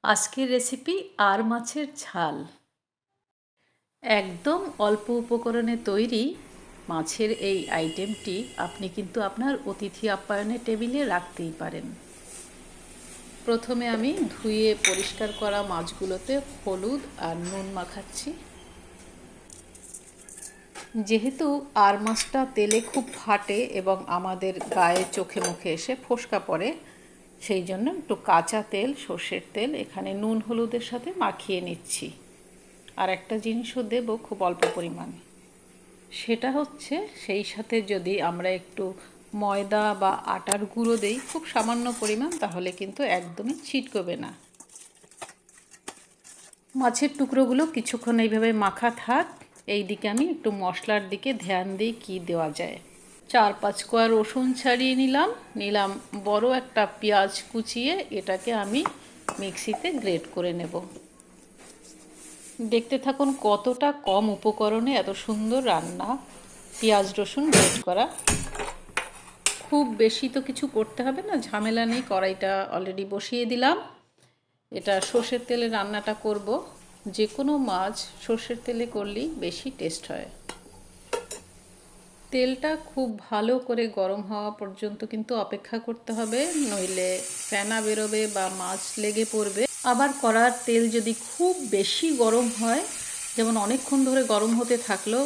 আজকের রেসিপি আর মাছের ঝাল। একদম অল্প উপকরণে তৈরি মাছের এই আইটেমটি আপনি কিন্তু আপনার অতিথি আপ্যায়নের টেবিলে রাখতেই পারেন। প্রথমে আমি ধুয়ে পরিষ্কার করা মাছগুলোতে হলুদ আর নুন মাখাচ্ছি। যেহেতু আর মাছটা তেলে খুব ফাটে এবং আমাদের গায়ে চোখে মুখে এসে ফোস্কা পড়ে, সেই জন্য একটু কাঁচা তেল, সর্ষের তেল এখানে নুন হলুদের সাথে মাখিয়ে নিচ্ছি। আর একটা জিনিসও দেব খুব অল্প পরিমাণে, সেটা হচ্ছে সেই সাথে যদি আমরা একটু ময়দা বা আটার গুঁড়ো দেই খুব সামান্য পরিমাণ, তাহলে কিন্তু একদমই ছিটকবে না। মাছের টুকরোগুলো কিছুক্ষণ এইভাবে মাখা থাক। এই দিকে আমি একটু মশলার দিকে ধ্যান দিই কী দেওয়া যায়। 4-5 কোয়া রসুন ছাড়িয়ে নিলাম বড় একটা পেঁয়াজ কুচিয়ে, এটাকে আমি মিক্সিতে গ্রেট করে নেব। দেখতে থাকুন কতটা কম উপকরণে এত সুন্দর রান্না। পেঁয়াজ রসুন গ্রেট করা, খুব বেশি তো কিছু করতে হবে না, ঝামেলা নেই। কড়াইটা অলরেডি বসিয়ে দিলাম। এটা সর্ষের তেলে রান্নাটা করব। যে কোনো মাছ সর্ষের তেলে করলেই বেশি টেস্ট হয়। তেলটা খুব ভালো করে গরম হওয়া পর্যন্ত কিন্তু অপেক্ষা করতে হবে, নইলে ফেনা বেরোবে বা মাছ লেগে পড়বে। আবার কড়ার তেল যদি খুব বেশি গরম হয়, যেমন অনেকক্ষণ ধরে গরম হতে থাকলো,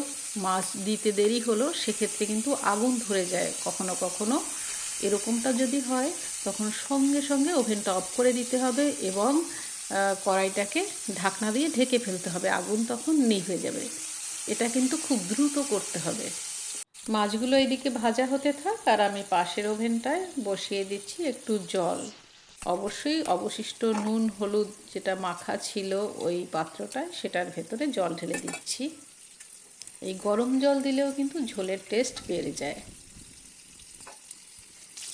মাছ দিতে দেরি হলো, সেক্ষেত্রে কিন্তু আগুন ধরে যায় কখনো কখনো। এরকমটা যদি হয় তখন সঙ্গে সঙ্গে ওভেনটা অফ করে দিতে হবে এবং কড়াইটাকে ঢাকনা দিয়ে ঢেকে ফেলতে হবে, আগুন তখন নিভে যাবে। এটা কিন্তু খুব দ্রুত করতে হবে। মাছগুলো এদিকে ভাজা হতে থাক, আর আমি পাশের ওভেনটায় বসিয়ে দিচ্ছি একটু জল। অবশ্যই অবশিষ্ট নুন হলুদ যেটা মাখা ছিল ওই পাত্রটায়, সেটার ভেতরে জল ঢেলে দিচ্ছি। এই গরম জল দিলেও কিন্তু ঝোলের টেস্ট বেড়ে যায়।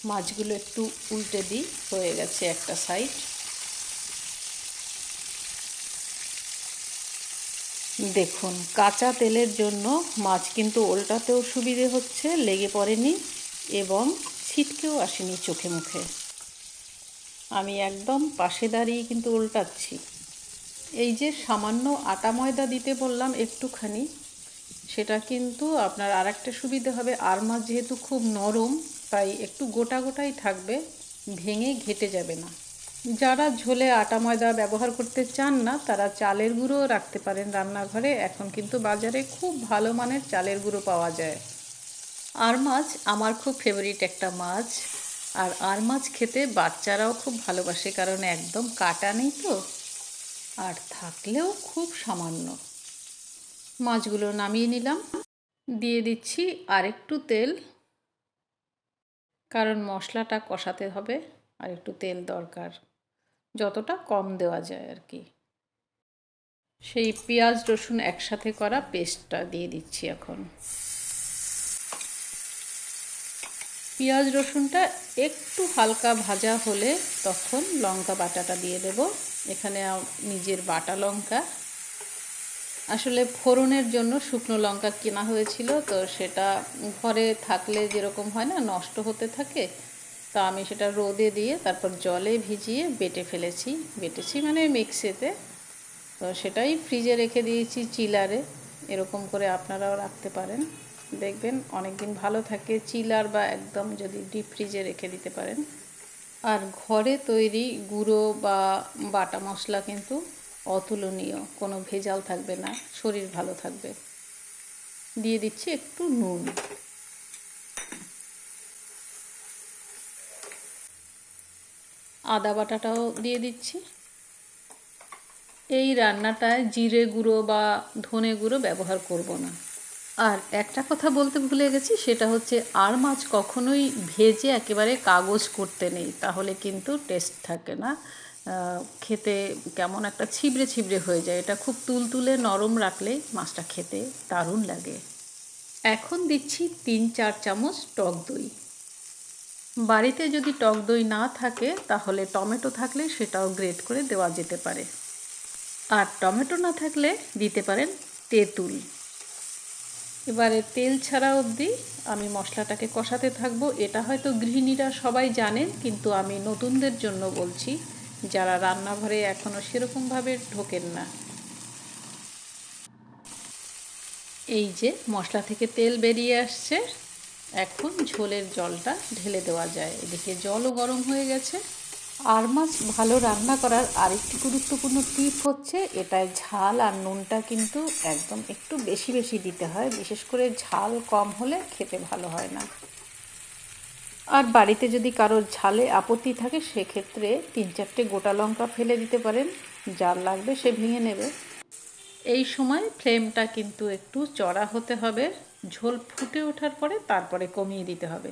মাছগুলো একটু উল্টে দিই, হয়ে গেছে একটা সাইড। দেখুন কাঁচা তেলের জন্য মাছ কিন্তু ওল্টাতেও সুবিধে হচ্ছে, লেগে পড়েনি এবং ছিটকেও আসেনি চোখে মুখে। আমি একদম পাশে দাঁড়িয়ে কিন্তু উল্টাচ্ছি। এই যে সামান্য আটা ময়দা দিতে বললাম একটুখানি, সেটা কিন্তু আপনার আর একটা সুবিধে হবে, আর মাছ যেহেতু খুব নরম তাই একটু গোটা গোটাই থাকবে, ভেঙে ঘেটে যাবে না। যারা ঝোলে আটা ময়দা ব্যবহার করতে চান না, তারা চালের গুঁড়ো রাখতে পারেন রান্নাঘরে। এখন কিন্তু বাজারে খুব ভালো মানের চালের গুঁড়ো পাওয়া যায়। আর মাছ আমার খুব ফেভারিট একটা মাছ, আর মাছ খেতে বাচ্চারাও খুব ভালোবাসে, কারণ একদম কাটা নেই তো, আর থাকলেও খুব সামান্য। মাছগুলো নামিয়ে নিলাম, দিয়ে দিচ্ছি আর একটু তেল, কারণ মশলাটা কষাতে হবে, আর একটু তেল দরকার, যতটা কম দেওয়া যায় আর কি। সেই পেঁয়াজ রসুন একসাথে করা পেস্টটা দিয়ে দিচ্ছি এখন। পেঁয়াজ রসুনটা একটু হালকা ভাজা হলে তখন লঙ্কা বাটাটা দিয়ে দেব। এখানে নিজের বাটা লঙ্কা, আসলে ফোড়নের জন্য শুকনো লঙ্কা কেনা হয়েছিল, তো সেটা ঘরে থাকলে যেরকম হয় না নষ্ট হতে থাকে, তা আমি সেটা রোদে দিয়ে তারপর জলে ভিজিয়ে বেটেছি মানে মিক্সিতে। তো সেটাই ফ্রিজে রেখে দিয়েছি চিলারে, এরকম করে আপনারাও রাখতে পারেন, দেখবেন অনেক দিন ভালো থাকে। চিলার বা একদম যদি ডিপ ফ্রিজে রেখে দিতে পারেন। আর ঘরে তৈরি গুঁড়ো বা বাটা মশলা কিন্তু অতুলনীয়, কোনো ভেজাল থাকবে না, শরীর ভালো থাকবে। দিয়ে দিচ্ছি একটু নুন। আদা বাটাটাও দিয়ে দিচ্ছি। এই রান্নাটায় জিরে গুঁড়ো বা ধনে গুঁড়ো ব্যবহার করব না। আর একটা কথা বলতে ভুলে গেছি, সেটা হচ্ছে আর মাছ কখনোই ভেজে একেবারে কাগজ করতে নেই, তাহলে কিন্তু টেস্ট থাকে না, খেতে কেমন একটা ছিবড়ে ছিবড়ে হয়ে যায়। এটা খুব তুলতুলে নরম রাখলেই মাছটা খেতে দারুণ লাগে। এখন দিচ্ছি 3-4 চামচ টক দই। বাড়িতে যদি টক দই না থাকে তাহলে টমেটো থাকলে সেটাও গ্রেট করে দেওয়া যেতে পারে, আর টমেটো না থাকলে দিতে পারেন তেঁতুল। এবারে তেল ছাড়া অবধি আমি মশলাটাকে কষাতে থাকবো। এটা হয়তো গৃহিণীরা সবাই জানেন, কিন্তু আমি নতুনদের জন্য বলছি, যারা রান্নাঘরে এখনও সেরকমভাবে ঢোকেন না। এই যে মশলা থেকে তেল বেরিয়ে আসছে, এখন ঝোলের জলটা ঢেলে দেওয়া যায়। এদিকে জলও গরম হয়ে গেছে। আর মাছ ভালো রান্না করার আরেকটি গুরুত্বপূর্ণ টিপ হচ্ছে, এটায় ঝাল আর নুনটা কিন্তু একদম একটু বেশি বেশি দিতে হয়। বিশেষ করে ঝাল কম হলে খেতে ভালো হয় না। আর বাড়িতে যদি কারোর ঝালে আপত্তি থাকে সেক্ষেত্রে 3-4টে গোটা লঙ্কা ফেলে দিতে পারেন, যার লাগবে সে ভেঙে নেবে। এই সময় ফ্লেমটা কিন্তু একটু চড়া হতে হবে। ঝোল ফুটে ওঠার পরে তারপরে কমিয়ে দিতে হবে।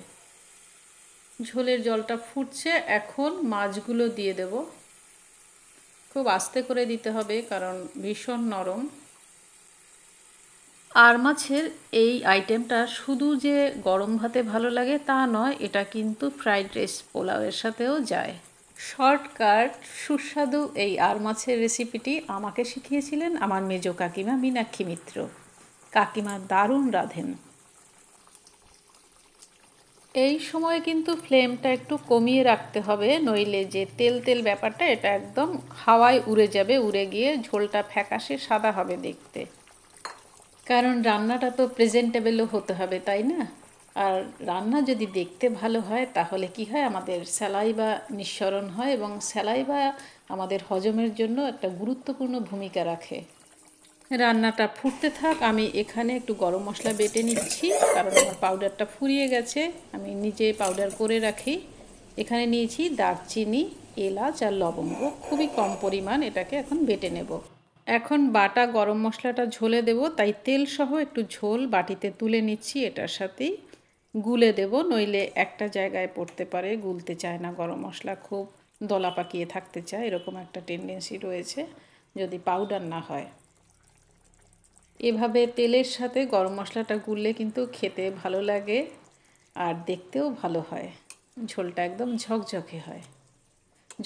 ঝোলের জলটা ফুটছে, এখন মাছগুলো দিয়ে দেব। খুব আস্তে করে দিতে হবে কারণ ভীষণ নরম। আর মাছের এই আইটেমটা শুধু যে গরম ভাতে ভালো লাগে তা নয়, এটা কিন্তু ফ্রাইড রাইস পোলাওয়ের সাথেও যায়। শর্টকাট সুস্বাদু এই আর মাছের রেসিপিটি আমাকে শিখিয়েছিলেন আমার মেজ কাকিমা মীনাক্ষী মিত্র। কাকিমা দারুণ রাঁধেন। এই সময় কিন্তু ফ্লেমটা একটু কমিয়ে রাখতে হবে, নইলে যে তেল তেল ব্যাপারটা এটা একদম হাওয়ায় উড়ে যাবে, উড়ে গিয়ে ঝোলটা ফ্যাকাশে সাদা হবে দেখতে। কারণ রান্নাটা তো প্রেজেন্টেবলও হতে হবে, তাই না? আর রান্না যদি দেখতে ভালো হয় তাহলে কি হয়, আমাদের স্যালাইভা নিঃসরণ হয় এবং স্যালাইভা আমাদের হজমের জন্য একটা গুরুত্বপূর্ণ ভূমিকা রাখে। রান্নাটা ফুটতে থাক, আমি এখানে একটু গরম মশলা বেটে নিচ্ছি কারণ আমার পাউডারটা ফুরিয়ে গেছে। আমি নিজে পাউডার করে রাখি। এখানে নিয়েছি দারচিনি, এলাচ আর লবঙ্গ, খুবই কম পরিমাণ। এটাকে এখন বেটে নেব। এখন বাটা গরম মশলাটা ঝোলে দেব, তাই তেল সহ একটু ঝোল বাটিতে তুলে নিচ্ছি। এটার সাথেই গুলে দেব, নইলে একটা জায়গায় পড়তে পারে, গুলতে চায় না গরম মশলা, খুব দলা পাকিয়ে থাকতে চায়, এরকম একটা টেন্ডেন্সি রয়েছে যদি পাউডার না হয়। এভাবে তেলের সাথে গরম মশলাটা গুললে কিন্তু খেতে ভালো লাগে আর দেখতেও ভালো হয়। ঝোলটা একদম ঝকঝকে হয়।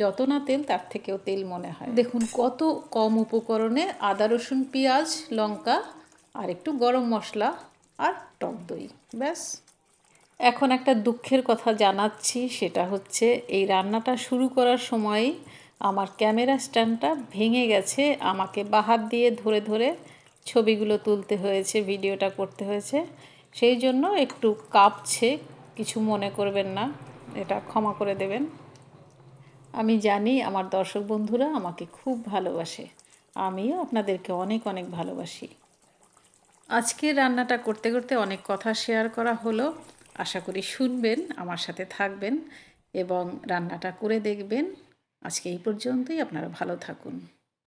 যত না তেল তার থেকেও তেল মনে হয়। দেখুন কত কম উপকরণে আদা রসুন পেঁয়াজ লঙ্কা আর একটু গরম মশলা আর টক দই, ব্যাস। এখন একটা দুঃখের কথা জানাচ্ছি, সেটা হচ্ছে এই রান্নাটা শুরু করার সময় আমার ক্যামেরা স্ট্যান্ডটা ভেঙে গেছে। আমাকে বাহাত দিয়ে ধরে ধরে ছবিগুলো তুলতে হয়েছে, ভিডিওটা করতে হয়েছে। সেই জন্য একটু কাঁপছে, কিছু মনে করবেন না, এটা ক্ষমা করে দেবেন। আমি জানি আমার দর্শক বন্ধুরা আমাকে খুব ভালোবাসে, আমিও আপনাদেরকে অনেক অনেক ভালোবাসি। আজকে রান্নাটা করতে করতে অনেক কথা শেয়ার করা হলো। আশা করি শুনবেন, আমার সাথে থাকবেন এবং রান্নাটা করে দেখবেন। আজকে এই পর্যন্তই, আপনারা ভালো থাকুন।